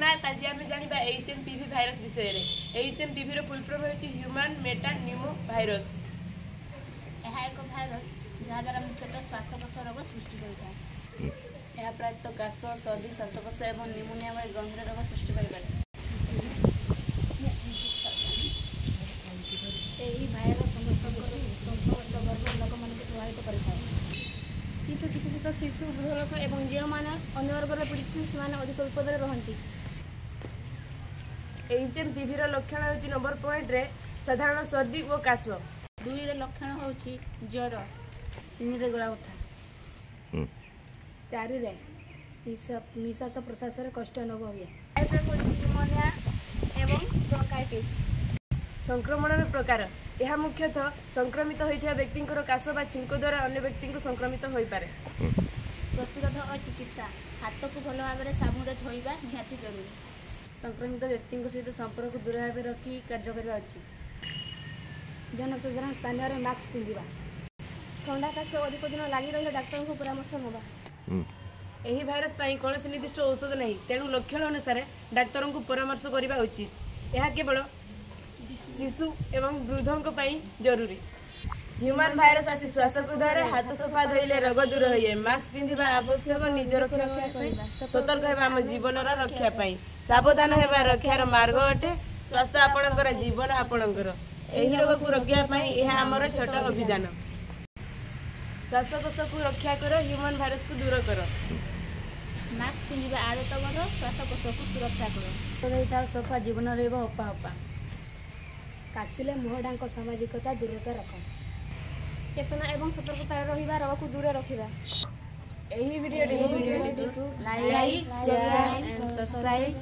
जगन्नाथ आज आम जाना HMPV भाइरस विषय में। HMPV फुल फॉर्म होची ह्यूमन मेटा न्यूमो भाइरस। यह एक भाइरस जहाद्वारा मुख्यतः श्वासकोश रोग सृष्टि करें। यह प्रायतः काश सर्दी श्वासकोश और निमोनिया भली गंभीर रोग सृष्टि करें। यही भाइरस समस्त वर्ग लोक मान प्रभावित करें किंतु चिकित्सित शिशु वृद्ध लोक और जो मैंने अन्य वर्ग पीड़ित से अधिक विपद रहती। HMPV लक्षण होची नंबर पॉइंट रे साधारण सर्दी और काश। 2 रे लक्षण होची ज्वर। 3 रे गला उठा। 4 रे निश्वास प्रश्वास कष्ट अनुभव हुए। 5 रे न्यूमोनिया एवं ब्रोंकाइटिस। संक्रमण प्रकार यह मुख्यतः संक्रमित होता व्यक्ति काश बा छिंक द्वारा अन्य व्यक्ति को संक्रमित हो पारे। प्रतिरोध और चिकित्सा हाथ को भल भाव में साबुन धोइबा निहाती जरूरी। संक्रमित व्यक्ति सहित संपर्क दूर भाव रखी कार्य करवा उचित। जनसाधारण स्थान में मास्क पिंधा। ठंडा काश अधिक दिन लगी रही डाक्तर को परामर्श नवा। यही भाइरस कौन निर्दिष्ट औषध नहीं, तेणु लक्षण अनुसार डाक्तर को परामर्श करने उचित। यह केवल शिशु एवं वृद्धों जरूरी। ह्यूमन भाइरस आसी श्वासकोश द्वारा हाथ सफा धोइले रोग दूर हुए। मास्क पिंधा आवश्यक। निज रक्षा सतर्क होगा आम जीवन रक्षा पाई। सावधान होगा रक्षार मार्ग अटे। स्वास्थ्य आपणकर जीवन आपणकर। यही रोग को रोकने यह आमर छोट अभियान। श्वासकोश को रक्षा कर, ह्यूमन भाइरस को दूर कर। मास्क पिंधा आदत कर, श्वासकोश को सुरक्षा कर। सफा जीवन रहा हपा काशिले मुह ढांक सामाजिकता दूरता रख। चेतना एवं सतर्कता रहिबा रोग को दूर रखिबा। यही वीडियो लाइक, शेयर, सब्सक्राइब।